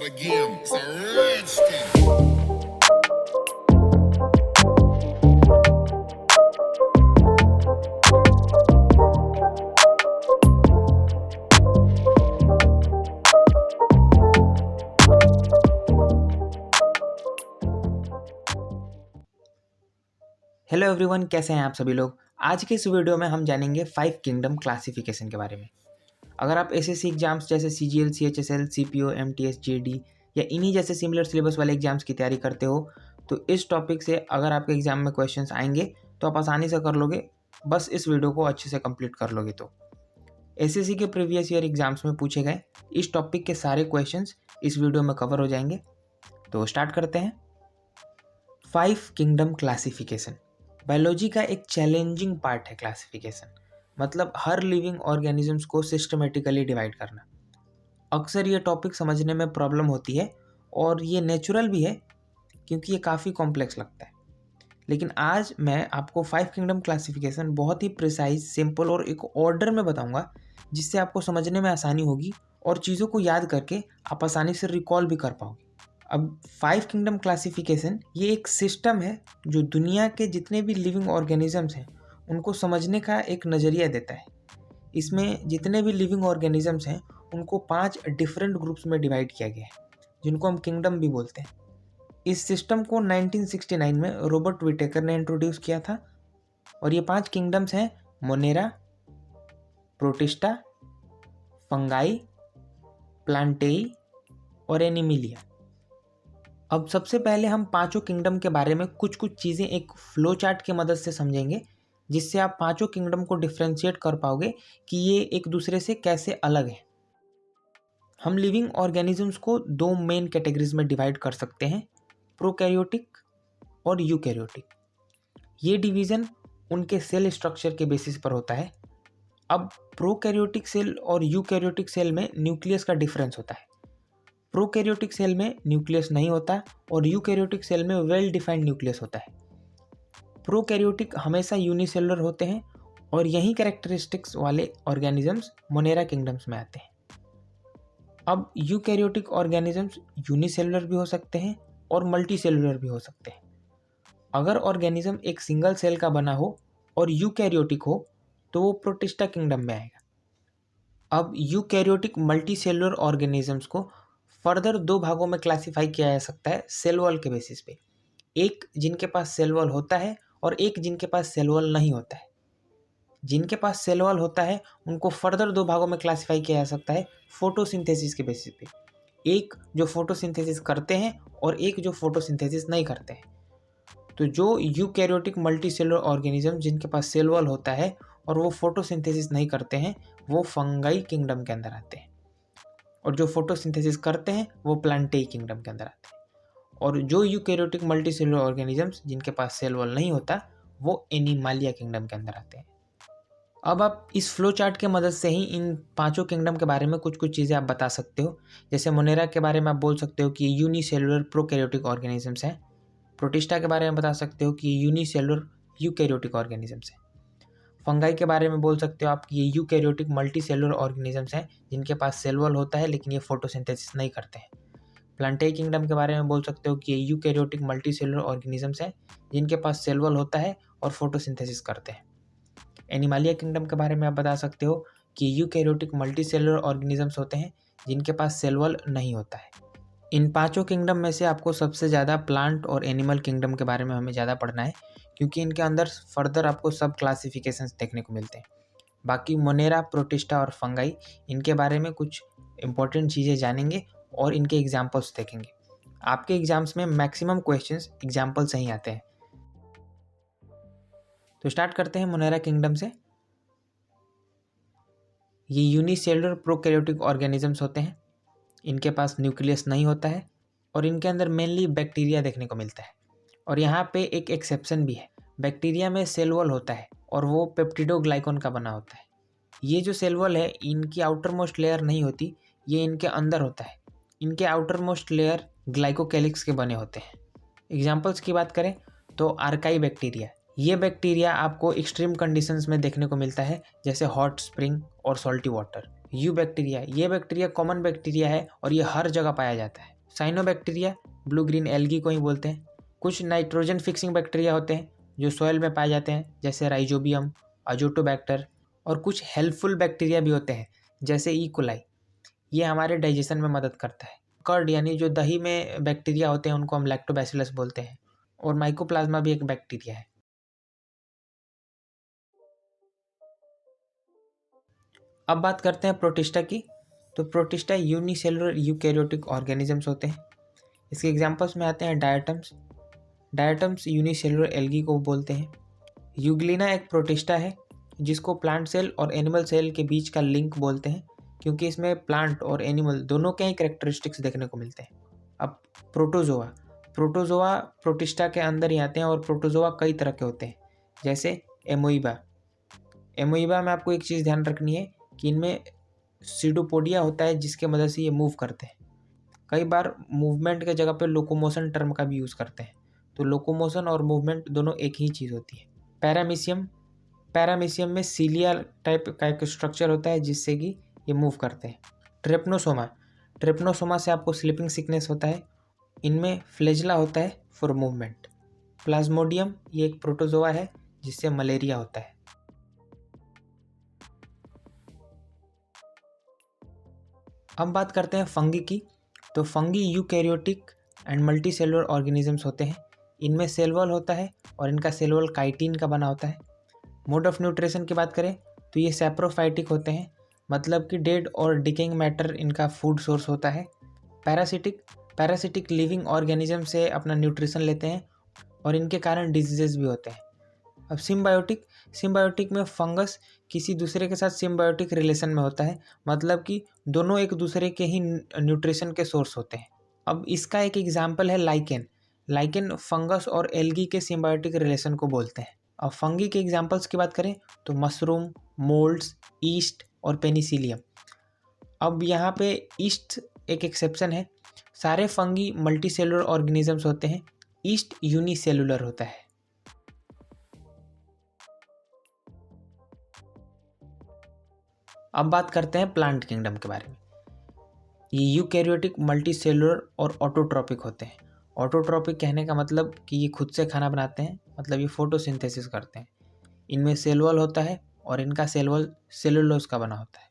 the game. It's a rich thing. Hello everyone, कैसे हैं आप सभी लोग। आज के इस वीडियो में हम जानेंगे 5 किंगडम क्लासिफिकेशन के बारे में। अगर आप एसएससी एग्जाम्स जैसे CGL, CHSL, CPO, MTS, JD या इन्हीं जैसे सिमिलर सिलेबस वाले एग्जाम्स की तैयारी करते हो तो इस टॉपिक से अगर आपके एग्जाम में क्वेश्चंस आएंगे तो आप आसानी से कर लोगे, बस इस वीडियो को अच्छे से कंप्लीट कर लोगे। तो एसएससी के प्रीवियस ईयर एग्जाम्स में पूछे गए इस टॉपिक के सारे क्वेश्चंस इस वीडियो में कवर हो जाएंगे। तो स्टार्ट करते हैं। 5 किंगडम क्लासिफिकेशन बायोलॉजी का एक चैलेंजिंग पार्ट है। क्लासिफिकेशन मतलब हर लिविंग ऑर्गेनिजम्स को सिस्टमेटिकली डिवाइड करना। अक्सर ये टॉपिक समझने में प्रॉब्लम होती है और ये नेचुरल भी है क्योंकि ये काफ़ी कॉम्प्लेक्स लगता है। लेकिन आज मैं आपको 5 किंगडम क्लासिफिकेशन बहुत ही प्रिसाइज, सिंपल और एक ऑर्डर में बताऊंगा जिससे आपको समझने में आसानी होगी और चीज़ों को याद करके आप आसानी से रिकॉल भी कर पाओगे। अब 5 किंगडम क्लासिफिकेशन ये एक सिस्टम है जो दुनिया के जितने भी लिविंग ऑर्गेनिजम्स हैं उनको समझने का एक नज़रिया देता है। इसमें जितने भी लिविंग ऑर्गेनिजम्स हैं उनको 5 डिफरेंट ग्रुप्स में डिवाइड किया गया है जिनको हम किंगडम भी बोलते हैं। इस सिस्टम को 1969 में रॉबर्ट विटेकर ने इंट्रोड्यूस किया था और ये 5 किंगडम्स हैं: मोनेरा, प्रोटिस्टा, फंगाई, प्लांटेई और एनिमिलिया। अब सबसे पहले हम पांचों किंगडम के बारे में कुछ चीज़ें एक फ्लो चार्ट की मदद से समझेंगे जिससे आप पांचों किंगडम को डिफ्रेंशिएट कर पाओगे कि ये एक दूसरे से कैसे अलग है। हम लिविंग ऑर्गेनिजम्स को 2 मेन कैटेगरीज में डिवाइड कर सकते हैं, प्रोकैरियोटिक और यूकैरियोटिक। ये डिवीज़न उनके सेल स्ट्रक्चर के बेसिस पर होता है। अब प्रोकैरियोटिक सेल और यूकैरियोटिक सेल में न्यूक्लियस का डिफरेंस होता है। प्रोकैरियोटिक सेल में न्यूक्लियस नहीं होता और यूकैरियोटिक सेल में वेल डिफाइंड न्यूक्लियस होता है। प्रोकैरियोटिक हमेशा यूनिसेलुलर होते हैं और यही कैरेक्टरिस्टिक्स वाले ऑर्गेनिजम्स मोनेरा किंगडम्स में आते हैं। अब यूकैरियोटिक ऑर्गेनिजम्स यूनिसेलुलर भी हो सकते हैं और मल्टीसेलुलर भी हो सकते हैं। अगर ऑर्गेनिज्म एक सिंगल सेल का बना हो और यूकैरियोटिक हो तो वो प्रोटिस्टा किंगडम में आएगा। अब यूकैरियोटिक मल्टीसेलुलर ऑर्गेनिजम्स को फर्दर 2 भागों में क्लासिफाई किया जा सकता है सेल वॉल के बेसिस पे। एक जिनके पास सेल वॉल होता है और एक जिनके पास सेल वॉल नहीं होता है। जिनके पास सेल वॉल होता है उनको फर्दर 2 भागों में क्लासिफाई किया जा सकता है फोटोसिंथेसिस के बेसिस पे। एक जो फोटोसिंथेसिस करते हैं और एक जो फोटोसिंथेसिस नहीं करते हैं। तो जो यूकैरियोटिक मल्टीसेलुलर ऑर्गेनिज्म जिनके पास सेल वॉल होता है और वो फोटोसिंथेसिस नहीं करते हैं वो फंगाई किंगडम के अंदर आते हैं और जो फोटोसिंथेसिस करते हैं वो प्लांटेई किंगडम के अंदर आते हैं। और जो यूकैरियोटिक मल्टीसेलुलर ऑर्गेनिजम्स जिनके पास सेल वॉल नहीं होता वो एनिमालिया किंगडम के अंदर आते हैं। अब आप इस फ्लो चार्ट के मदद से ही इन पांचों किंगडम के बारे में कुछ चीज़ें आप बता सकते हो। जैसे मोनेरा के बारे में आप बोल सकते हो कि यूनिसेलुलर प्रोकैरियोटिक ऑर्गेनिजम्स हैं। प्रोटिस्टा के बारे में बता सकते हो कि यूनिसेलुलर यूकैरियोटिक ऑर्गेनिजम्स हैं। फंगाई के बारे में बोल सकते हो आप कि ये यूकैरियोटिक मल्टीसेलुलर ऑर्गेनिजम्स हैं जिनके पास सेल वॉल होता है लेकिन ये फोटोसिंथेसिस नहीं करते हैं। प्लांटेई किंगडम के बारे में बोल सकते हो कि ये यूकैरियोटिक मल्टीसेलुलर ऑर्गेनिजम्स हैं जिनके पास सेल वॉल होता है और फोटोसिंथेसिस करते हैं। एनिमालिया किंगडम के बारे में आप बता सकते हो कि यूकैरियोटिक मल्टीसेलुलर ऑर्गेनिजम्स होते हैं जिनके पास सेल वॉल नहीं होता है। इन पांचों किंगडम में से आपको सबसे ज़्यादा प्लांट और एनिमल किंगडम के बारे में हमें ज़्यादा पढ़ना है क्योंकि इनके अंदर फर्दर आपको सब क्लासिफिकेशंस देखने को मिलते हैं। बाकी मोनेरा, प्रोटिस्टा और फंगाई इनके बारे में कुछ इंपॉर्टेंट चीज़ें जानेंगे और इनके एग्जाम्पल्स देखेंगे। आपके एग्जाम्स में मैक्सिमम क्वेश्चंस एग्जाम्पल से ही आते हैं। तो स्टार्ट करते हैं मोनेरा किंगडम से। ये यूनिसेलुलर प्रोकैरियोटिक ऑर्गेनिजम्स होते हैं। इनके पास न्यूक्लियस नहीं होता है और इनके अंदर मेनली बैक्टीरिया देखने को मिलता है। और यहाँ पे एक एक्सेप्शन भी है, बैक्टीरिया में सेल वॉल होता है और वो पेप्टिडोग्लाइकॉन का बना होता है। ये जो सेल वॉल है इनकी आउटर मोस्ट लेयर नहीं होती, ये इनके अंदर होता है। इनके आउटर मोस्ट लेयर ग्लाइकोकैलिक्स के बने होते हैं। एग्जाम्पल्स की बात करें तो आर्काई बैक्टीरिया, ये बैक्टीरिया आपको एक्सट्रीम कंडीशंस में देखने को मिलता है जैसे हॉट स्प्रिंग और सॉल्टी वाटर। यू बैक्टीरिया, ये बैक्टीरिया कॉमन बैक्टीरिया है और ये हर जगह पाया जाता है। साइनोबैक्टीरिया ब्लू ग्रीन एल्गी को ही बोलते हैं। कुछ नाइट्रोजन फिक्सिंग बैक्टीरिया होते हैं जो सॉइल में पाए जाते हैं, जैसे राइजोबियम, अजोटोबैक्टर। और कुछ हेल्पफुल बैक्टीरिया भी होते हैं जैसे ई कोलाई, ये हमारे डाइजेशन में मदद करता है। कर्ड यानी जो दही में बैक्टीरिया होते हैं उनको हम लैक्टोबैसिलस बोलते हैं। और माइकोप्लाज्मा भी एक बैक्टीरिया है। अब बात करते हैं प्रोटिस्टा की। तो प्रोटिस्टा यूनिसेलुलर यूकैरियोटिक ऑर्गेनिजम्स होते हैं। इसके एग्जांपल्स में आते हैं डायटम्स। डायटम्स यूनिसेलुलर एल्गी को बोलते हैं। यूग्लिना एक प्रोटिस्टा है जिसको प्लांट सेल और एनिमल सेल के बीच का लिंक बोलते हैं, क्योंकि इसमें प्लांट और एनिमल दोनों के ही कैरेक्टरिस्टिक्स देखने को मिलते हैं। अब प्रोटोजोआ। प्रोटोजोआ प्रोटिस्टा के अंदर ही आते हैं और प्रोटोजोआ कई तरह के होते हैं, जैसे एमोइबा। एमोइबा में आपको एक चीज़ ध्यान रखनी है कि इनमें सीडोपोडिया होता है जिसके मदद से ये मूव करते हैं। कई बार मूवमेंट के जगह पे लोकोमोशन टर्म का भी यूज़ करते हैं, तो लोकोमोशन और मूवमेंट दोनों एक ही चीज़ होती है। पैरामीशियम। पैरामीशियम में सीलिया टाइप का एक स्ट्रक्चर होता है जिससे कि ये मूव करते हैं। ट्रिप्नोसोमा। ट्रिप्नोसोमा से आपको स्लीपिंग सिकनेस होता है। इनमें फ्लेजला होता है फॉर मूवमेंट। प्लाज्मोडियम ये एक प्रोटोजोआ है जिससे मलेरिया होता है। अब बात करते हैं फंगी की। तो fungi eukaryotic and multicellular organisms होते हैं। इनमें सेल वॉल होता है और इनका सेल वॉल काइटिन का बना होता है। मोड ऑफ न्यूट्रिशन की बात करें तो ये सैप्रोफाइटिक होते हैं, मतलब कि डेड और डिकेइंग मैटर इनका फूड सोर्स होता है। पैरासिटिक लिविंग ऑर्गेनिज्म से अपना न्यूट्रिशन लेते हैं और इनके कारण डिजीजेस भी होते हैं। अब सिम्बायोटिक में फंगस किसी दूसरे के साथ सिम्बायोटिक रिलेशन में होता है, मतलब कि दोनों एक दूसरे के ही न्यूट्रिशन के सोर्स होते हैं। अब इसका एक एग्जाम्पल है लाइकेन फंगस और एल्गी के सिम्बायोटिक रिलेशन को बोलते हैं। अब फंगी के एग्जाम्पल्स की बात करें तो मशरूम, मोल्ड्स, ईस्ट और पेनिसिलियम। अब यहाँ पे ईस्ट एक एक्सेप्शन है। सारे फंगी मल्टीसेलुलर ऑर्गेनिजम्स होते हैं, ईस्ट यूनिसेलुलर होता है। अब बात करते हैं प्लांट किंगडम के बारे में। ये यूकैरियोटिक, मल्टीसेलुलर और ऑटोट्रॉपिक होते हैं। ऑटोट्रॉपिक कहने का मतलब कि ये खुद से खाना बनाते हैं, मतलब ये फोटोसिंथेसिस करते हैं। इनमें सेल वॉल होता है और इनका सेल वॉल सेलुलोज का बना होता है।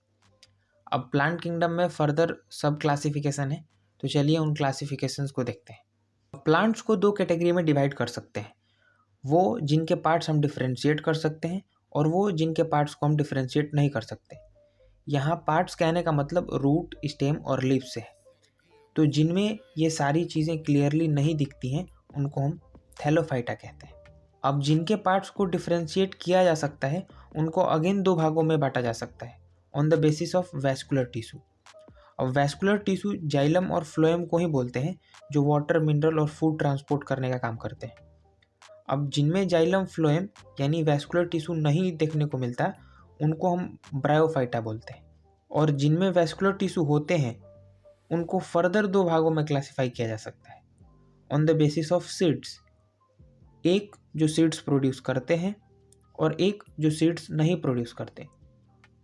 अब प्लांट किंगडम में फर्दर सब क्लासिफिकेशन है, तो चलिए उन क्लासिफिकेशंस को देखते हैं। प्लांट्स को दो कैटेगरी में डिवाइड कर सकते हैं, वो जिनके पार्ट्स हम डिफ्रेंशिएट कर सकते हैं और वो जिनके पार्ट्स को हम डिफ्रेंशिएट नहीं कर सकते। यहाँ पार्ट्स कहने का मतलब रूट, स्टेम और लीव्स से है। तो जिनमें ये सारी चीज़ें क्लियरली नहीं दिखती हैं उनको हम थैलोफाइटा कहते हैं। अब जिनके पार्ट्स को डिफ्रेंशिएट किया जा सकता है उनको अगेन दो भागों में बांटा जा सकता है on the basis of vascular tissue. अब वैस्कुलर टिश्यू जाइलम और फ्लोएम को ही बोलते हैं, जो वाटर, मिनरल और फूड ट्रांसपोर्ट करने का काम करते हैं। अब जिनमें जाइलम, फ्लोएम यानी वैस्कुलर टिश्यू नहीं देखने को मिलता उनको हम ब्रायोफाइटा बोलते हैं। और जिनमें वैस्कुलर टिश्यू होते हैं उनको फर्दर दो भागों में क्लासिफाई किया जा सकता है on the basis of seeds. एक जो सीड्स प्रोड्यूस करते हैं और एक जो सीड्स नहीं प्रोड्यूस करते।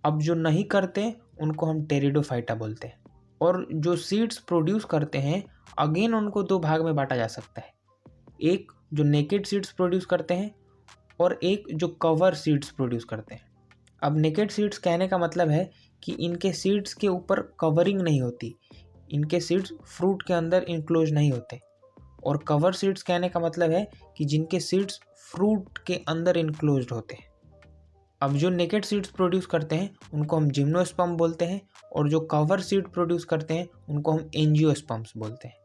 अब जो नहीं करते उनको हम टेरिडोफाइटा बोलते हैं, और जो सीड्स प्रोड्यूस करते हैं अगेन उनको दो भाग में बांटा जा सकता है। एक जो नेकेड सीड्स प्रोड्यूस करते हैं और एक जो कवर सीड्स प्रोड्यूस करते हैं। अब नेकेड सीड्स कहने का मतलब है कि इनके सीड्स के ऊपर कवरिंग नहीं होती, इनके सीड्स फ्रूट के अंदर इनक्लोज नहीं होते। और कवर सीड्स कहने का मतलब है कि जिनके सीड्स फ्रूट के अंदर इनक्लोज्ड होते हैं। अब जो नेकेड सीड्स प्रोड्यूस करते हैं उनको हम जिम्नोस्पर्म बोलते हैं, और जो कवर सीड प्रोड्यूस करते हैं उनको हम एंजियोस्पर्म्स बोलते हैं।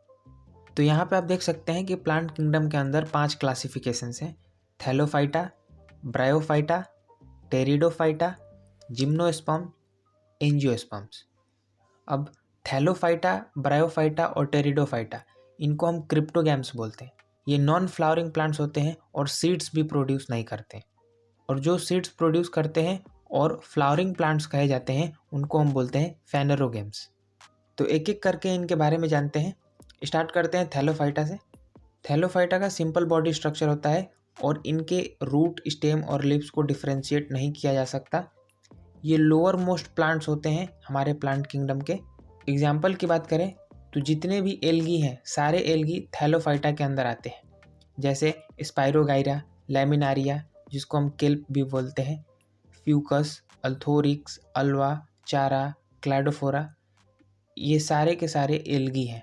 तो यहाँ पे आप देख सकते हैं कि प्लांट किंगडम के अंदर 5 क्लासिफिकेशंस हैं: Thallophyta, bryophyta, pteridophyta, gymnosperm, angiosperms. अब थैलोफाइटा, ब्रायोफाइटा और टेरिडोफाइटा, इनको हम क्रिप्टोगैम्स बोलते हैं। ये नॉन फ्लावरिंग प्लांट्स होते हैं और सीड्स भी प्रोड्यूस नहीं करते। और जो सीड्स प्रोड्यूस करते हैं और फ्लावरिंग प्लांट्स कहे जाते हैं उनको हम बोलते हैं फेनेरोगैम्स। तो एक एक करके इनके बारे में जानते हैं। स्टार्ट करते हैं थैलोफाइटा से। थैलोफाइटा का सिंपल बॉडी स्ट्रक्चर होता है और इनके रूट, स्टेम और लीव्स को डिफ्रेंशिएट नहीं किया जा सकता। ये लोअर मोस्ट प्लांट्स होते हैं हमारे प्लांट किंगडम के। एग्जाम्पल की बात करें तो जितने भी एल्गी हैं सारे एल्गी थैलोफाइटा के अंदर आते हैं, जैसे स्पाइरोगाइरा, लैमिनारिया जिसको हम केल्प भी बोलते हैं, फ्यूकस, अल्थोरिक्स, अल्वा, चारा, क्लाइडोफोरा, ये सारे के सारे एल्गी हैं।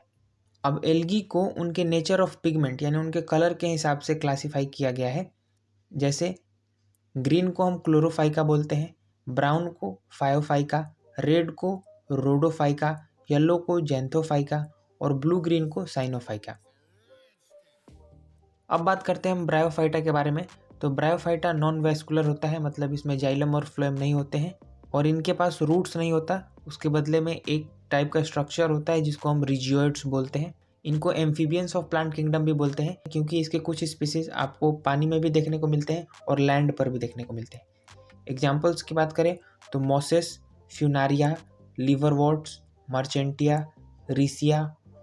अब एल्गी को उनके नेचर ऑफ पिगमेंट यानी उनके कलर के हिसाब से क्लासिफाई किया गया है। जैसे ग्रीन को हम क्लोरोफाइका बोलते हैं, ब्राउन को फायोफाइका, रेड को रोडोफाइका, येलो को जेंथोफाइका और ब्लू ग्रीन को साइनोफाइका। अब बात करते हैं हम ब्रायोफाइटा के बारे में। तो ब्रायोफाइटा नॉन वैस्कुलर होता है, मतलब इसमें जाइलम और फ्लोएम नहीं होते हैं और इनके पास रूट्स नहीं होता, उसके बदले में एक टाइप का स्ट्रक्चर होता है जिसको हम रिजियोइड्स बोलते हैं। इनको एम्फीबियंस ऑफ प्लांट किंगडम भी बोलते हैं क्योंकि इसके कुछ स्पीसीज आपको पानी में भी देखने को मिलते हैं और लैंड पर भी देखने को मिलते हैं। एग्जाम्पल्स की बात करें तो Moses, Funaria, liverworts, मर्चेंटिया, Risia,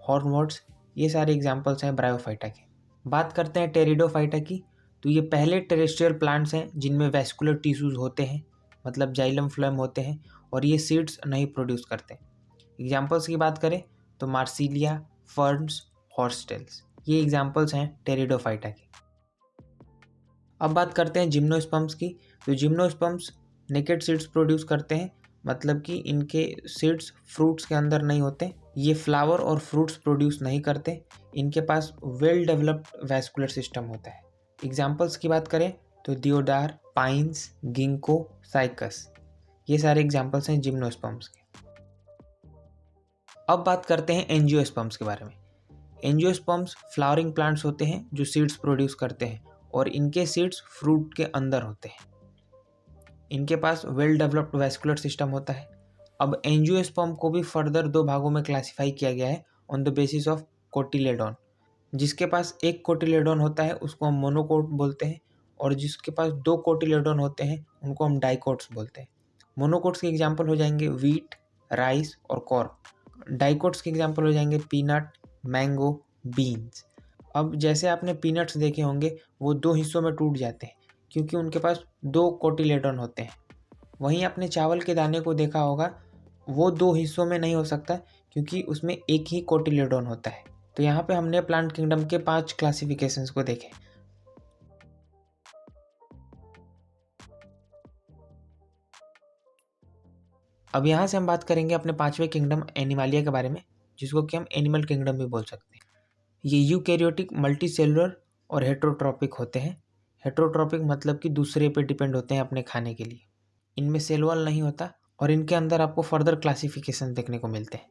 hornworts, ये सारे एग्जाम्पल्स हैं ब्रायोफाइटा के। बात करते हैं टेरिडोफाइटा की। तो ये पहले टेरेस्ट्रियल प्लांट्स हैं जिनमें वैस्कुलर टिश्यूज होते हैं, मतलब जाइलम फ्लोएम होते हैं और ये सीड्स नहीं प्रोड्यूस करते। एग्जाम्पल्स की बात करें तो मार्सिलिया, फर्न्स, हॉर्सटेल्स, ये एग्जाम्पल्स हैं टेरिडोफाइटा के। अब बात करते हैं जिम्नोस्पर्म्स की। तो जिम्नोस्पर्म्स नेकेड सीड्स प्रोड्यूस करते हैं, मतलब कि इनके सीड्स फ्रूट्स के अंदर नहीं होते। ये फ्लावर और फ्रूट्स प्रोड्यूस नहीं करते। इनके पास वेल डेवलप्ड वैस्कुलर सिस्टम होता है। एग्जाम्पल्स की बात करें तो दियोडार, पाइन्स, गिंको, साइकस, ये सारे एग्जाम्पल्स हैं जिम्नोस्पर्म्स के। अब बात करते हैं एंजियोस्पर्म्स के बारे में। एंजियोस्पर्म्स फ्लावरिंग प्लांट्स होते हैं जो सीड्स प्रोड्यूस करते हैं और इनके सीड्स फ्रूट के अंदर होते हैं। इनके पास वेल डेवलप्ड वैस्कुलर सिस्टम होता है। अब एंजियोस्पर्म को भी फर्दर 2 भागों में क्लासिफाई किया गया है on the basis of cotyledon. जिसके पास एक कोटिलेडोन होता है उसको हम मोनोकोट बोलते हैं और जिसके पास 2 कोटिलेडोन होते हैं उनको हम डाइकोट्स बोलते हैं। मोनोकोट्स के एग्जाम्पल हो जाएंगे वीट, राइस और कॉर्न। डाइकोट्स के एग्जाम्पल हो जाएंगे पीनट, मैंगो, बीन्स। अब जैसे आपने पीनट्स देखे होंगे वो 2 हिस्सों में टूट जाते हैं क्योंकि उनके पास 2 कोटिलेडोन होते हैं। वहीं आपने चावल के दाने को देखा होगा, वो 2 हिस्सों में नहीं हो सकता क्योंकि उसमें एक ही कोटिलेडोन होता है। तो यहाँ पे हमने प्लांट किंगडम के 5 क्लासिफिकेशंस को देखे। अब यहाँ से हम बात करेंगे अपने 5वें किंगडम एनिमालिया के बारे में, जिसको कि हम एनिमल किंगडम भी बोल सकते हैं। ये यूकैरियोटिक, मल्टीसेलुलर और हेट्रोट्रॉपिक होते हैं। हेट्रोट्रॉपिक मतलब कि दूसरे पे डिपेंड होते हैं अपने खाने के लिए। इनमें सेल वॉल नहीं होता और इनके अंदर आपको फर्दर क्लासिफिकेशन देखने को मिलते हैं।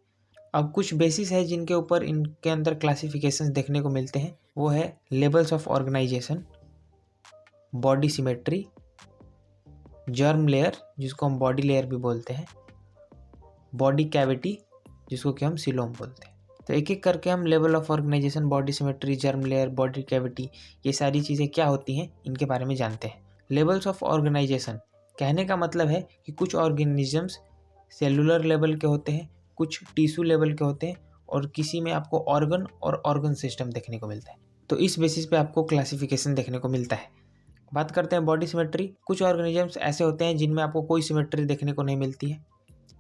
अब कुछ बेसिस है जिनके ऊपर इनके अंदर क्लासिफिकेशंस देखने को मिलते हैं। वो है levels of organisation, body symmetry, germ layer जिसको हम बॉडी लेयर भी बोलते हैं, बॉडी कैविटी जिसको कि हम सीलोम बोलते हैं। तो एक एक करके हम level of organisation, body symmetry, germ layer, body cavity, ये सारी चीज़ें क्या होती हैं इनके बारे में जानते हैं। लेवल्स ऑफ ऑर्गेनाइजेशन कहने का मतलब है कि कुछ ऑर्गेनिजम्स सेलुलर लेवल के होते हैं, कुछ टिश्यू लेवल के होते हैं और किसी में आपको ऑर्गन और ऑर्गन सिस्टम देखने को मिलता है। तो इस बेसिस पे आपको क्लासिफिकेशन देखने को मिलता है। बात करते हैं बॉडी सिमेट्री। कुछ ऑर्गेनिजम्स ऐसे होते हैं जिनमें आपको कोई सिमेट्री देखने को नहीं मिलती है,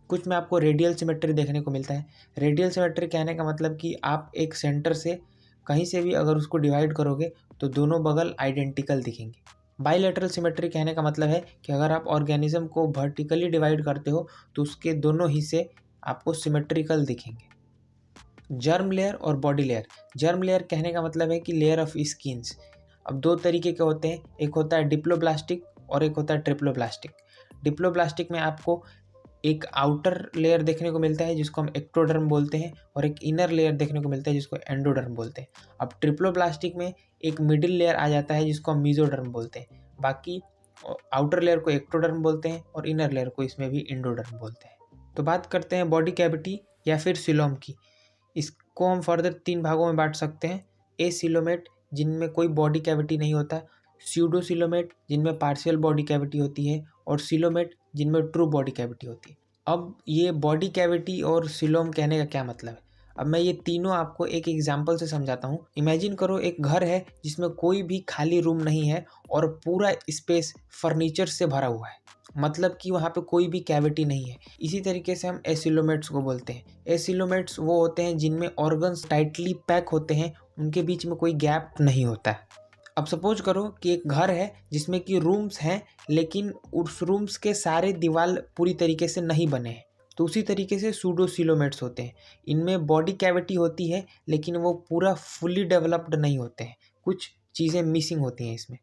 कुछ में आपको रेडियल सिमेट्री देखने को मिलता है। रेडियल सिमेट्री कहने का मतलब कि आप एक सेंटर से कहीं से भी अगर उसको डिवाइड करोगे तो दोनों बगल आइडेंटिकल दिखेंगे। बाइलेटरल सिमेट्री कहने का मतलब है कि अगर आप ऑर्गेनिज्म को वर्टिकली डिवाइड करते हो तो उसके दोनों हिस्से आपको सिमेट्रिकल दिखेंगे। जर्म लेयर और बॉडी लेयर। जर्म लेयर कहने का मतलब है कि लेयर ऑफ स्किन्स। अब 2 तरीके के होते हैं, एक होता है डिप्लोब्लास्टिक और एक होता है ट्रिप्लोब्लास्टिक। डिप्लोब्लास्टिक में आपको एक आउटर लेयर देखने को मिलता है जिसको हम एक्टोडर्म बोलते हैं और एक इनर लेयर देखने को मिलता है जिसको एंडोडर्म बोलते हैं। अब ट्रिप्लोब्लास्टिक में एक मिडिल लेयर आ जाता है जिसको हम मीजोडर्म बोलते हैं। बाकी आउटर लेयर को एक्टोडर्म बोलते हैं और इनर लेयर को इसमें भी एंडोडर्म बोलते हैं। तो बात करते हैं बॉडी कैविटी या फिर सीलोम की। इसको हम फर्दर 3 भागों में बांट सकते हैं। एसिलोमेट जिनमें कोई बॉडी कैविटी नहीं होता, स्यूडोसिलोमेट जिनमें पार्शियल बॉडी कैविटी होती है और सिलोमेट जिनमें ट्रू बॉडी कैविटी होती है। अब ये बॉडी कैविटी और सिलोम कहने का क्या मतलब है? अब मैं ये तीनों आपको एक एग्जांपल से समझाता हूँ। इमेजिन करो एक घर है जिसमें कोई भी खाली रूम नहीं है और पूरा स्पेस फर्नीचर से भरा हुआ है, मतलब कि वहाँ पे कोई भी कैविटी नहीं है। इसी तरीके से हम एसिलोमेट्स को बोलते हैं। एसिलोमेट्स वो होते हैं जिनमें ऑर्गन्स टाइटली पैक होते हैं, उनके बीच में कोई गैप नहीं होता है। अब सपोज करो कि एक घर है जिसमें कि रूम्स हैं, लेकिन उस रूम्स के सारे दीवार पूरी तरीके से नहीं बने हैं, तो उसी तरीके से सूडोसिलोमेट्स होते हैं। इनमें बॉडी कैविटी होती है लेकिन वो पूरा फुली डेवलप्ड नहीं होते हैं, कुछ चीज़ें मिसिंग होती हैं इसमें।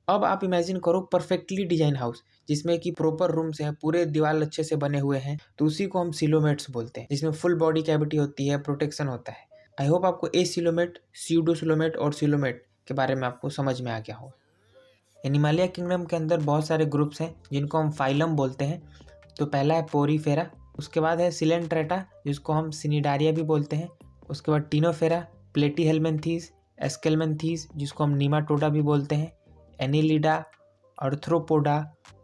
अब आप इमेजिन करो परफेक्टली डिजाइन हाउस जिसमें कि प्रॉपर रूम्स हैं, पूरे दीवार अच्छे से बने हुए हैं, तो उसी को हम सिलोमेट्स बोलते हैं, जिसमें फुल बॉडी कैविटी होती है, प्रोटेक्शन होता है। आई होप आपको एसिलोमेट, स्यूडोसिलोमेट और सिलोमेट के बारे में आपको समझ में आ गया हो। एनिमालिया किंगडम के अंदर बहुत सारे ग्रुप्स हैं जिनको हम फाइलम बोलते हैं। तो पहला है पोरीफेरा, उसके बाद है सिलेंट्रेटा जिसको हम सिनिडारिया भी बोलते हैं, उसके बाद टीनोफेरा, प्लेटीहेल्मिन्थीस, एस्केल्मिन्थीस जिसको हम नीमाटोडा भी बोलते हैं, एनिलिडा, अर्थ्रोपोडा,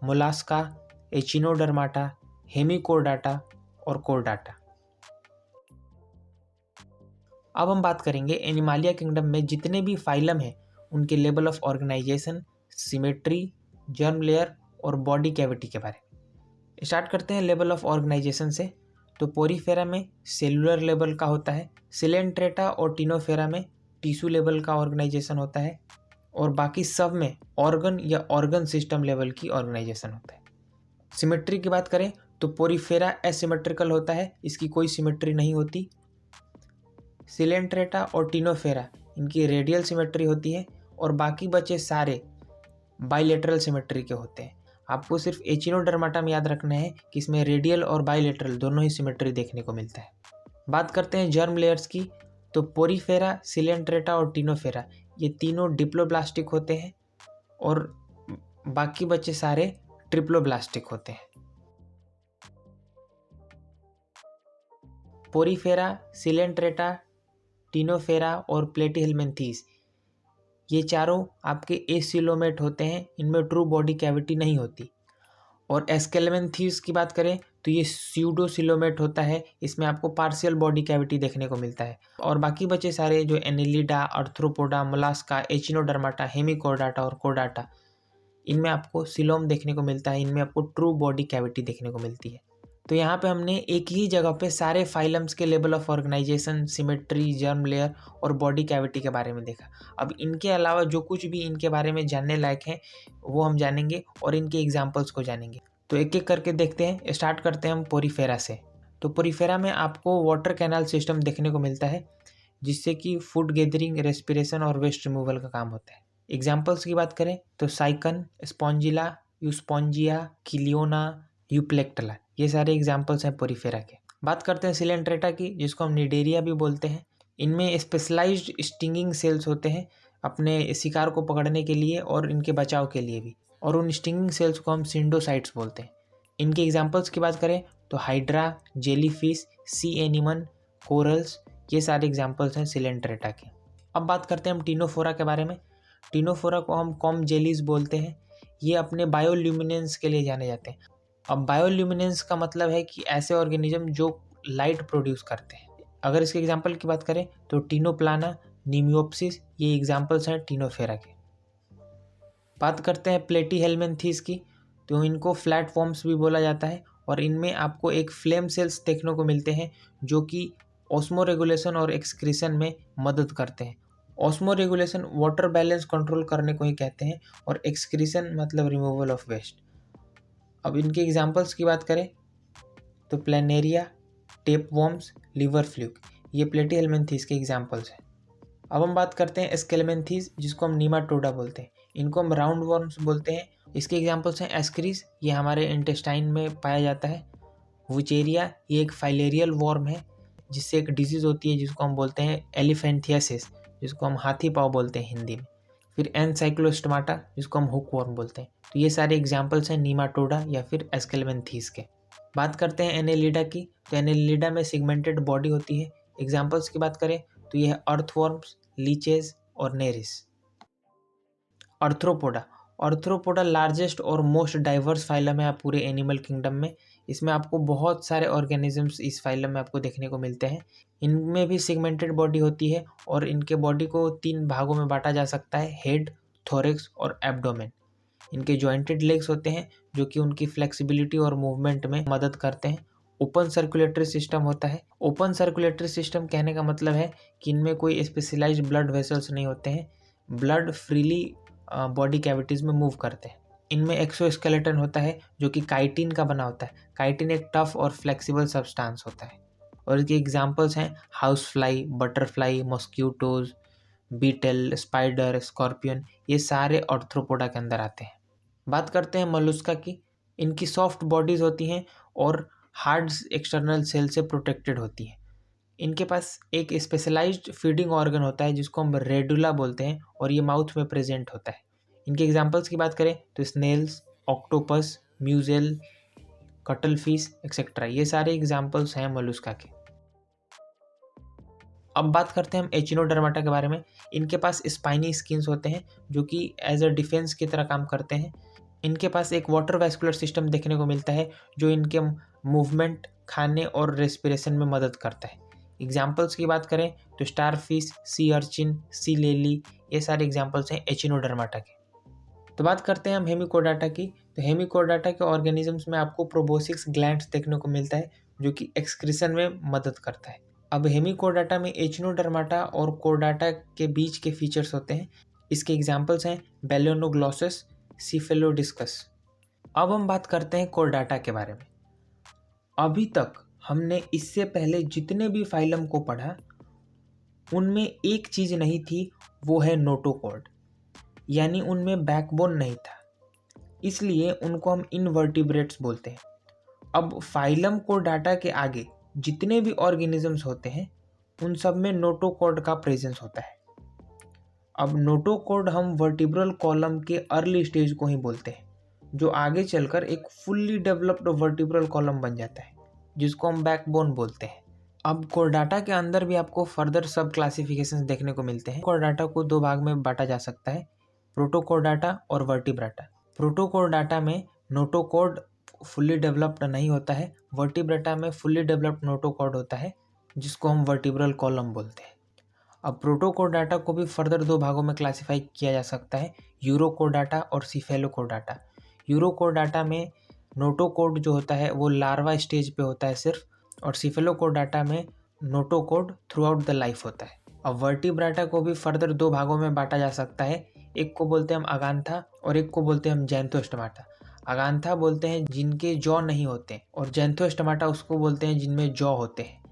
मोलास्का, एचिनोडर्माटा, हेमिकोर्डाटा और कोर्डाटा। अब हम बात करेंगे एनिमालिया किंगडम में जितने भी फाइलम हैं उनके level of organisation, symmetry, germ layer और बॉडी कैविटी के बारे में। स्टार्ट करते हैं लेवल ऑफ ऑर्गेनाइजेशन से। तो पोरीफेरा में सेलुलर लेवल का होता है, सिलेंट्रेटा और टीनोफेरा में टिश्यू लेवल का ऑर्गेनाइजेशन होता है, और बाकी सब में ऑर्गन या ऑर्गन सिस्टम लेवल की ऑर्गेनाइजेशन होता है। सिमेट्री की बात करें तो पोरीफेरा एसिमेट्रिकल होता है, इसकी कोई सिमेट्री नहीं होती। सिलेंट्रेटा और टीनोफेरा इनकी रेडियल सिमेट्री होती है, और बाकी बचे सारे बाइलेटरल सिमेट्री के होते हैं। आपको सिर्फ एचिनोडर्माटा में याद रखना है कि इसमें रेडियल और बाइलेटरल दोनों ही सिमेट्री देखने को मिलता है। बात करते हैं जर्म लेयर्स की। तो पोरीफेरा, सिलेंट्रेटा और टीनोफेरा ये तीनों डिप्लोब्लास्टिक होते हैं, और बाकी बचे सारे ट्रिप्लोब्लास्टिक होते हैं। पोरीफेरा, सिलेंट्रेटा, टीनोफेरा और प्लेटीहेल्मिन्थीस ये चारों आपके एसिलोमेट होते हैं, इनमें ट्रू बॉडी कैविटी नहीं होती। और एस्केल्मिन्थीस की बात करें तो ये स्यूडोसिलोमेट होता है, इसमें आपको पार्शियल बॉडी कैविटी देखने को मिलता है। और बाकी बचे सारे जो एनिलिडा, अर्थ्रोपोडा, मोलास्का, एचिनोडर्माटा, हेमिकोर्डाटा और कोर्डाटा, इनमें आपको सिलोम देखने को मिलता है, इनमें आपको ट्रू बॉडी कैविटी देखने को मिलती है। तो यहाँ पे हमने एक ही जगह पे सारे फाइलम्स के level of organisation, symmetry, germ layer और बॉडी कैविटी के बारे में देखा। अब इनके अलावा जो कुछ भी इनके बारे में जानने लायक हैं वो हम जानेंगे और इनके एग्जाम्पल्स को जानेंगे। तो एक एक करके देखते हैं। स्टार्ट करते हैं हम पोरीफेरा से। तो पोरीफेरा में आपको वाटर कैनाल सिस्टम देखने को मिलता है, जिससे कि फूड गैदरिंग, रेस्पिरेशन और वेस्ट रिमूवल का काम होता है। एग्जाम्पल्स की बात करें तो साइकन, स्पॉन्जिला, यूस्पॉन्जिया, किलियोना, यूप्लेक्टला, ये सारे एग्जाम्पल्स हैं पोरीफेरा के। बात करते हैं सिलेंट्रेटा की, जिसको हम निडेरिया भी बोलते हैं। इनमें स्पेशलाइज्ड स्टिंगिंग सेल्स होते हैं अपने शिकार को पकड़ने के लिए और इनके बचाव के लिए भी, और उन स्टिंगिंग सेल्स को हम सिंडोसाइट्स बोलते हैं। इनके एग्जाम्पल्स की बात करें तो हाइड्रा, जेलीफिश, सी एनिमन, कोरल्स, ये सारे एग्जाम्पल्स हैं सिलेंट्रेटा के। अब बात करते हैं हम टीनोफोरा के बारे में। टीनोफोरा को हम कॉम जेलीज बोलते हैं। ये अपने बायोल्यूमिनेंस के लिए जाने जाते हैं। अब बायोल्यूमिनेंस का मतलब है कि ऐसे ऑर्गेनिज्म जो लाइट प्रोड्यूस करते हैं। अगर इसके एग्जांपल की बात करें तो टीनोप्लाना, नीमियोप्सिस, ये एग्जांपल्स हैं टीनोफेरा के। बात करते हैं प्लेटीहेल्मिन्थीस की, तो इनको फ्लैट फॉर्म्स भी बोला जाता है, और इनमें आपको एक फ्लेम सेल्स देखने को मिलते हैं जो कि ऑस्मो रेगुलेशन और एक्सक्रीशन में मदद करते हैं। Osmo regulation water balance control करने को ही कहते हैं, और एक्सक्रीशन मतलब रिमूवल ऑफ वेस्ट। अब इनके एग्जाम्पल्स की बात करें तो प्लेनेरिया, टेपवॉर्म्स, लिवर फ्लूक, ये प्लेटीहेल्मिन्थीस के एग्जाम्पल्स हैं। अब हम बात करते हैं एस्केल्मिन्थीस, जिसको हम नीमाटोडा बोलते हैं। इनको हम राउंड वर्म्स बोलते हैं। इसके एग्जाम्पल्स हैं एस्क्रीस, ये हमारे इंटेस्टाइन में पाया जाता है। वुचेरिया, ये एक फाइलेरियल वर्म है जिससे एक डिजीज़ होती है जिसको हम बोलते हैं एलिफेंथियासिस, जिसको हम हाथी पाँव बोलते हैं हिंदी में। फिर एनसाइक्लोस्टोमाटा, जिसको हम हुक वर्म बोलते हैं। तो ये सारे एग्जाम्पल्स हैं नीमाटोडा या फिर एस्केल्मिन्थीस के। बात करते हैं एनेलिडा की। तो एनेलिडा में सिगमेंटेड बॉडी होती है। एग्जाम्पल्स की बात करें तो ये है अर्थवर्म्स, लीचेज और नेरिस। अर्थ्रोपोडा, अर्थ्रोपोडा लार्जेस्ट और मोस्ट डाइवर्स फाइलम है पूरे एनिमल किंगडम में। इसमें आपको बहुत सारे ऑर्गेनिजम्स इस फाइलम में आपको देखने को मिलते हैं। इनमें भी सेगमेंटेड बॉडी होती है और इनके बॉडी को 3 भागों में बांटा जा सकता है, हेड, थोरेक्स और एब्डोमेन। इनके जॉइंटेड लेग्स होते हैं जो कि उनकी फ्लेक्सिबिलिटी और मूवमेंट में मदद करते हैं। ओपन सर्कुलेटरी सिस्टम होता है। ओपन सर्कुलेटरी सिस्टम कहने का मतलब है कि इनमें कोई स्पेशलाइज्ड ब्लड वेसल्स नहीं होते हैं, ब्लड फ्रीली बॉडी कैविटीज में मूव करते हैं। इनमें एक्सोस्केलेटन होता है जो कि काइटिन का बना होता है। काइटिन एक टफ और फ्लेक्सिबल सब्सटेंस होता है और इसके एग्जांपल्स हैं house fly, butterfly, mosquitoes, beetle, spider, scorpion, ये सारे आर्थ्रोपोडा के अंदर आते हैं। बात करते हैं मोलस्का की। इनकी सॉफ्ट बॉडीज होती हैं और हार्ड एक्सटर्नल सेल से प्रोटेक्टेड होती है। इनके पास एक स्पेशलाइज्ड फीडिंग ऑर्गन होता है जिसको हम रेडुला बोलते हैं और ये माउथ में प्रेजेंट होता है। इनके एग्जांपल्स की बात करें तो Snell's, octopus, म्यूजेल, cuttle fish etcetera, ये सारे एग्जांपल्स हैं मोलस्का के। अब बात करते हैं हम एचिनोडर्माटा के बारे में। इनके पास स्पाइनी स्किन्स होते हैं जो कि एज अ डिफेंस की तरह काम करते हैं। इनके पास एक वाटर वैस्कुलर सिस्टम देखने को मिलता है जो इनके मूवमेंट, खाने और रेस्पिरेशन में मदद करता है। एग्जाम्पल्स की बात करें तो स्टारफिश, सी अर्चिन, सी लेली, ये सारे एग्जाम्पल्स हैं एचिनोडर्माटा के। तो बात करते हैं हम हेमिकोडाटा की। तो हेमिकोडाटा के ऑर्गेनिजम्स में आपको प्रोबोसिक्स ग्लैंड्स देखने को मिलता है जो कि एक्सक्रीशन में मदद करता है। अब हेमिकोडाटा में एचिनोडर्माटा और कोडाटा के बीच के फीचर्स होते हैं। इसके एग्जाम्पल्स हैं बेलोनोग्लोसस, सिफेलोडिस्कस। अब हम बात करते हैं कोडाटा के बारे में। अभी तक हमने इससे पहले जितने भी फाइलम को पढ़ा उनमें एक चीज़ नहीं थी, वो है नोटोकॉर्ड, यानी उनमें बैकबोन नहीं था, इसलिए उनको हम इनवर्टिब्रेट्स बोलते हैं। अब फाइलम कोडाटा के आगे जितने भी ऑर्गेनिजम्स होते हैं उन सब में नोटोकॉर्ड का प्रेजेंस होता है। अब नोटोकॉर्ड हम वर्टिब्रल कॉलम के अर्ली स्टेज को ही बोलते हैं, जो आगे चलकर एक फुल्ली डेवलप्ड वर्टिब्रल कॉलम बन जाता है जिसको हम बैकबोन बोलते हैं। अब कोर्डाटा के अंदर भी आपको फर्दर सब क्लासिफिकेशंस देखने को मिलते हैं। कोर्डाटा को 2 भाग में बांटा जा सकता है, प्रोटोकोर्डाटा और वर्टिब्राटा। प्रोटोकोर्डाटा में नोटोकॉर्ड फुल्ली डेवलप्ड नहीं होता है, वर्टिब्राटा में फुल्ली डेवलप्ड नोटोकॉर्ड होता है जिसको हम वर्टिब्रल कॉलम बोलते हैं। अब प्रोटोकोर्डाटा को भी फर्दर 2 भागों में क्लासिफाई किया जा सकता है, यूरोकोर्डाटा और सिफेलोकोर्डाटा। यूरोकोर्डाटा में नोटोकॉर्ड जो होता है वो लार्वा स्टेज पे होता है सिर्फ, और सिफेलोकोर्डाटा में notochord through out the life होता है। अब वर्टिब्राटा को भी फर्दर 2 भागों में बांटा जा सकता है, एक को बोलते हैं हम अगांथा और एक को बोलते हैं हम जैंथोस्टोमाटा। अगांथा बोलते हैं जिनके जॉ नहीं होते और जैंथोस्टोमाटा उसको बोलते हैं जिनमें जॉ होते हैं।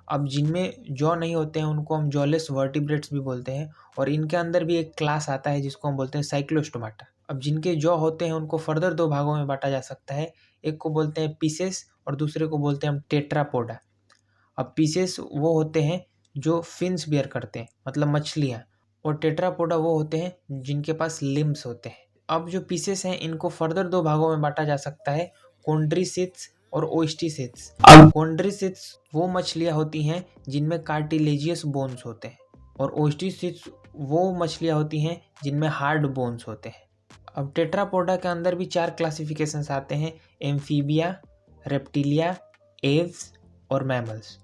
अब जिनमें जॉ नहीं होते हैं उनको हम जॉलेस वर्टिब्रेट्स भी बोलते हैं और इनके अंदर भी एक क्लास आता है जिसको हम बोलते हैं साइक्लोस्टोमाटा। अब जिनके जॉ होते हैं उनको फर्दर 2 भागों में बांटा जा सकता है, एक को बोलते हैं पीसेस और दूसरे को बोलते हैं हम टेट्रापोडा। अब पीसेस वो होते हैं जो फिन्स बियर करते हैं, मतलब मछलियाँ, और टेट्रापोडा वो होते हैं जिनके पास लिम्स होते हैं। अब जो पीसेस हैं इनको फर्दर 2 भागों में बांटा जा सकता है, कोन्ड्रीसिथ्स और ओस्टिसिथ्स। अब कोन्ड्रीसिथ्स वो मछलियाँ होती हैं जिनमें कार्टिलेजियस बोन्स होते हैं और ओस्टिसिथ्स वो मछलियाँ होती हैं जिनमें हार्ड बोन्स होते हैं। अब टेट्रापोडा के अंदर भी 4 क्लासिफिकेशंस आते हैं, एम्फीबिया, रेप्टिलिया, एव्स और मैमल्स।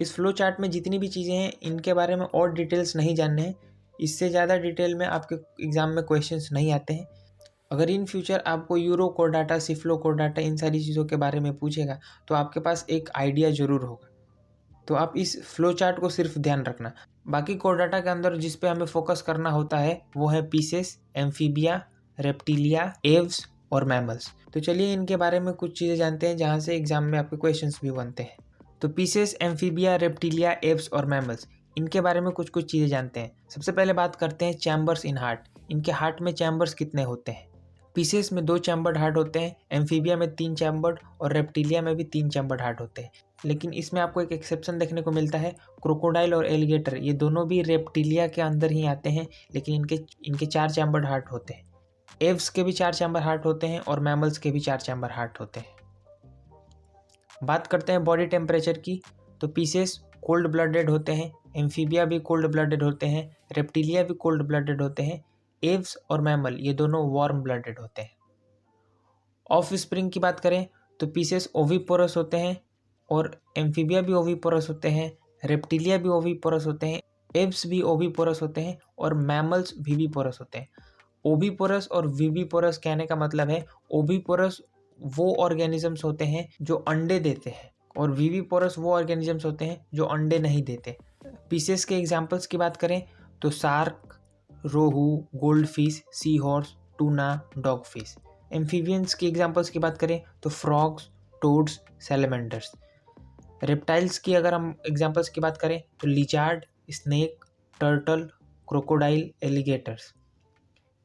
इस फ्लो चार्ट में जितनी भी चीज़ें हैं इनके बारे में और डिटेल्स नहीं जानने हैं, इससे ज़्यादा डिटेल में आपके एग्ज़ाम में क्वेश्चंस नहीं आते हैं। अगर इन फ्यूचर आपको यूरोकोर्डाटा, सिफलोकोर्डाटा इन सारी चीज़ों के बारे में पूछेगा तो आपके पास एक आइडिया ज़रूर होगा, तो आप इस फ्लो चार्ट को सिर्फ ध्यान रखना। बाकी कोर्डाटा के अंदर जिस पे हमें फोकस करना होता है वो है पीसेस, एम्फीबिया, रेप्टिलिया, एव्स और मैमल्स। तो चलिए इनके बारे में कुछ चीज़ें जानते हैं जहाँ से एग्जाम में आपके क्वेश्चंस भी बनते हैं। तो पीसेस, एम्फीबिया, रेप्टिलिया, एव्स और मैमल्स, इनके बारे में कुछ चीज़ें जानते हैं। सबसे पहले बात करते हैं चैम्बर्स इन हार्ट। इनके हार्ट में चैम्बर्स कितने होते हैं? पीसेस में 2 चैम्बर्ड हार्ट होते हैं, एम्फीबिया में 3 चैम्बर्ड और रेप्टिलिया में भी 3 चैम्बर्ड हार्ट होते हैं। लेकिन इसमें आपको एक एक्सेप्शन देखने को मिलता है, क्रोकोडाइल और एलिगेटर, ये दोनों भी रेप्टिलिया के अंदर ही आते हैं, लेकिन इनके 4 चैम्बर्ड हार्ट होते हैं। एव्स के भी 4 चैम्बर हार्ट होते हैं और मैमल्स के भी 4 चैम्बर हार्ट होते हैं। बात करते हैं बॉडी टेम्परेचर की। तो पीसेस कोल्ड ब्लडेड होते हैं, एम्फीबिया भी कोल्ड ब्लडेड होते हैं, रेप्टिलिया भी कोल्ड ब्लडेड होते हैं, एव्स और मैमल ये दोनों वार्म ब्लडेड होते हैं। ऑफ स्प्रिंग की बात करें तो पीसेस ओविपोरस होते हैं और एम्फीबिया भी ओविपोरस होते हैं, रेप्टिलिया भी ओविपोरस होते हैं, एब्स भी ओविपोरस होते हैं और मैमल्स विविपोरस होते हैं। ओविपोरस और विविपोरस कहने का मतलब है ओविपोरस वो ऑर्गेनिजम्स होते हैं जो अंडे देते हैं और विविपोरस वो ऑर्गेनिजम्स होते हैं जो अंडे नहीं देते। पीसेस के एग्जांपल्स की बात करें तो shark, rohu, gold fish, sea horse, tuna, dog fish. Amphibians की एग्जांपल्स की बात करें तो फ्रॉग्स, टोड्स, सैलमेंडर्स। रेप्टाइल्स की अगर हम एग्जांपल्स की बात करें तो lizard, snake, turtle, crocodile, alligators.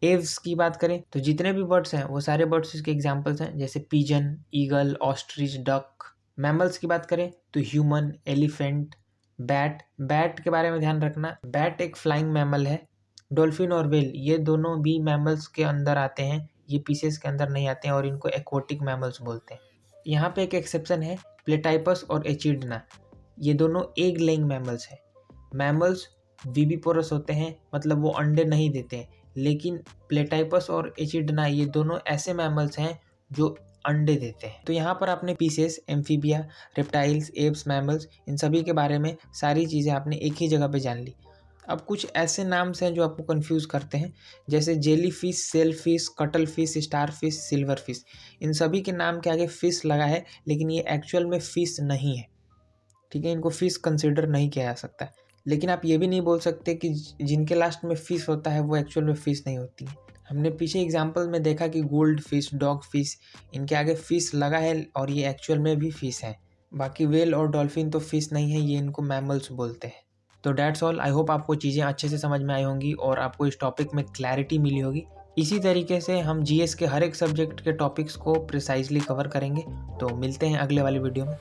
Aves की बात करें तो जितने भी बर्ड्स हैं वो सारे बर्ड्स इसके एग्जांपल्स हैं, जैसे pigeon, eagle, ostrich, duck. Mammals की बात करें तो ह्यूमन, एलिफेंट, बैट। बैट के बारे में ध्यान रखना, बैट एक फ्लाइंग मैमल है। डॉल्फिन और व्हेल ये दोनों भी मैमल्स के अंदर आते हैं, ये पीसेस के अंदर नहीं आते हैं और इनको एक्वाटिक मैमल्स बोलते हैं। यहाँ पे एक एक्सेप्शन है, प्लेटाइपस और एचिडना, ये दोनों एग लेइंग मैमल्स हैं। मैमल्स विविपोरस होते हैं, मतलब वो अंडे नहीं देते हैं, लेकिन प्लेटाइपस और एचिडना ये दोनों ऐसे मैमल्स हैं जो अंडे देते हैं। तो यहाँ पर आपने pisces, amphibia, reptiles, apes, mammals, इन सभी के बारे में सारी चीज़ें आपने एक ही जगह पे जान ली। अब कुछ ऐसे नाम्स हैं जो आपको कंफ्यूज करते हैं, जैसे jelly fish, sail fish, cuttle fish, star fish, silver fish. इन सभी के नाम के आगे फिश लगा है, लेकिन ये एक्चुअल में फिश नहीं है, ठीक है, इनको फिश कंसिडर नहीं किया जा सकता। लेकिन आप ये भी नहीं बोल सकते कि जिनके लास्ट में फिश होता है वो एक्चुअल में फिश नहीं होती है। हमने पीछे एग्जाम्पल में देखा कि गोल्ड फिश, डॉग फिश, इनके आगे फिश लगा है और ये एक्चुअल में भी फिश है। बाकी व्हेल और डॉल्फिन तो फिश नहीं है, ये इनको मैमल्स बोलते हैं। तो डैट्स ऑल। आई होप आपको चीज़ें अच्छे से समझ में आई होंगी और आपको इस टॉपिक में क्लैरिटी मिली होगी। इसी तरीके से हम जीएस के हर एक सब्जेक्ट के टॉपिक्स को प्रिसाइजली कवर करेंगे। तो मिलते हैं अगले वाली वीडियो में।